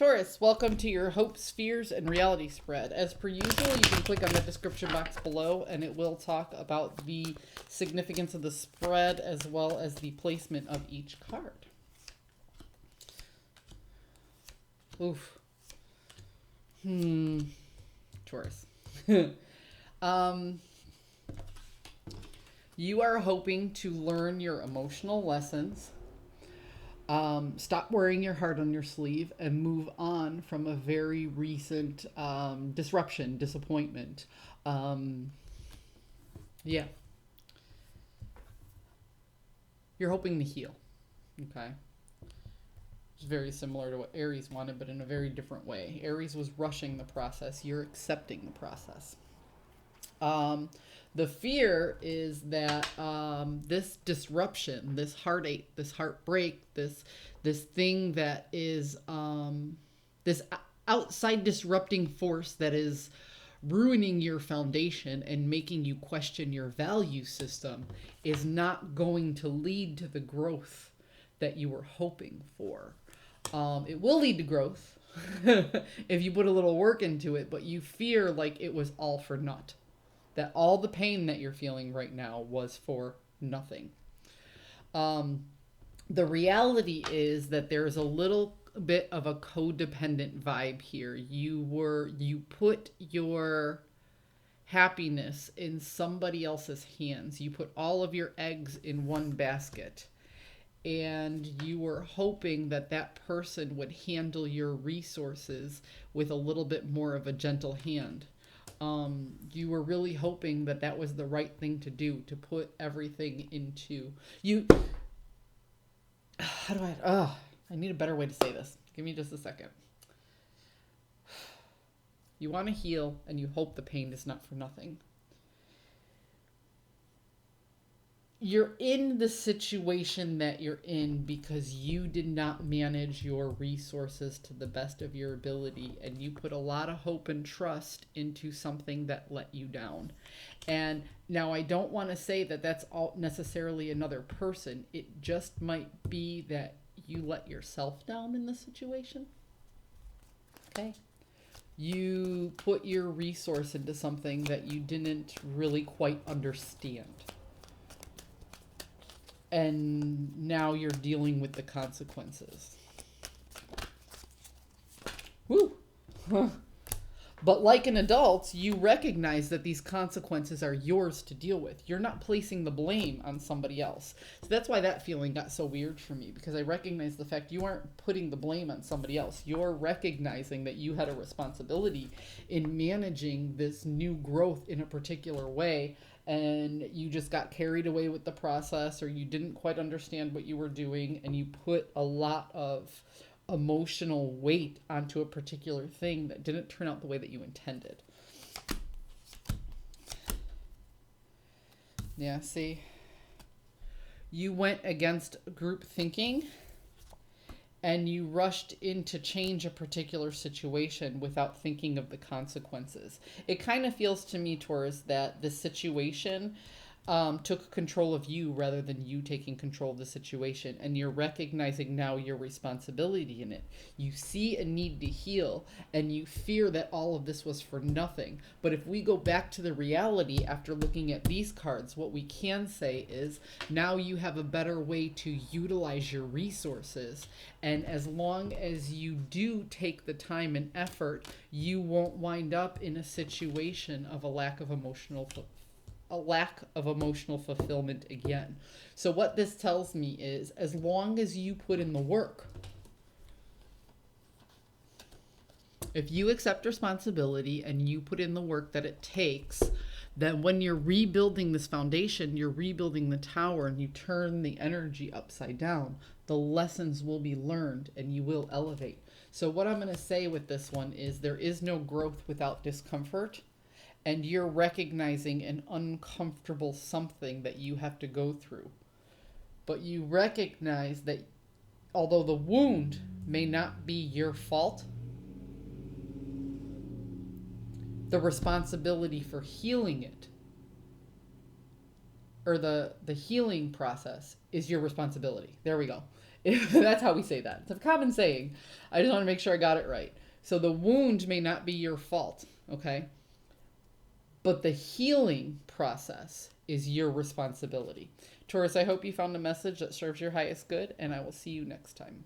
Taurus, welcome to your hopes, fears, and reality spread. As per usual, you can click on the description box below and it will talk about the significance of the spread as well as the placement of each card. Oof. Taurus. You are hoping to learn your emotional lessons. Stop wearing your heart on your sleeve and move on from a very recent disruption, disappointment. Yeah. You're hoping to heal. Okay. It's very similar to what Aries wanted, but in a very different way. Aries was rushing the process. You're accepting the process. The fear is that this disruption, this heartache, this heartbreak, this thing that is this outside disrupting force that is ruining your foundation and making you question your value system is not going to lead to the growth that you were hoping for. It will lead to growth if you put a little work into it, but you fear like it was all for naught. That all the pain that you're feeling right now was for nothing. The reality is that there's a little bit of a codependent vibe here. You put your happiness in somebody else's hands. You put all of your eggs in one basket. And you were hoping that that person would handle your resources with a little bit more of a gentle hand. You were really hoping that that was the right thing to do, to put everything into you. How do I need a better way to say this. Give me just a second. You want to heal and you hope the pain is not for nothing. You're in the situation that you're in because you did not manage your resources to the best of your ability, and you put a lot of hope and trust into something that let you down. And now I don't want to say that that's all necessarily another person. It just might be that you let yourself down in the situation. Okay. You put your resource into something that you didn't really quite understand. And now you're dealing with the consequences. Woo! But like an adult, you recognize that these consequences are yours to deal with. You're not placing the blame on somebody else. So that's why that feeling got so weird for me, because I recognize the fact you aren't putting the blame on somebody else. You're recognizing that you had a responsibility in managing this new growth in a particular way, and you just got carried away with the process, or you didn't quite understand what you were doing, and you put a lot of emotional weight onto a particular thing that didn't turn out the way that you intended. Yeah, see? You went against group thinking and you rushed in to change a particular situation without thinking of the consequences. It kind of feels to me, Taurus, that the situation took control of you rather than you taking control of the situation, and you're recognizing now your responsibility in it. You see a need to heal and you fear that all of this was for nothing. But if we go back to the reality after looking at these cards, what we can say is now you have a better way to utilize your resources, and as long as you do take the time and effort, you won't wind up in a situation of a lack of emotional fulfillment again. So what this tells me is, as long as you put in the work, if you accept responsibility and you put in the work that it takes, then when you're rebuilding this foundation, you're rebuilding the tower, and you turn the energy upside down, the lessons will be learned and you will elevate. So what I'm going to say with this one is there is no growth without discomfort. And you're recognizing an uncomfortable something that you have to go through. But you recognize that although the wound may not be your fault, the responsibility for healing it, or the healing process, is your responsibility. There we go. That's how we say that. It's a common saying. I just want to make sure I got it right. So the wound may not be your fault, okay? But the healing process is your responsibility. Taurus, I hope you found a message that serves your highest good, and I will see you next time.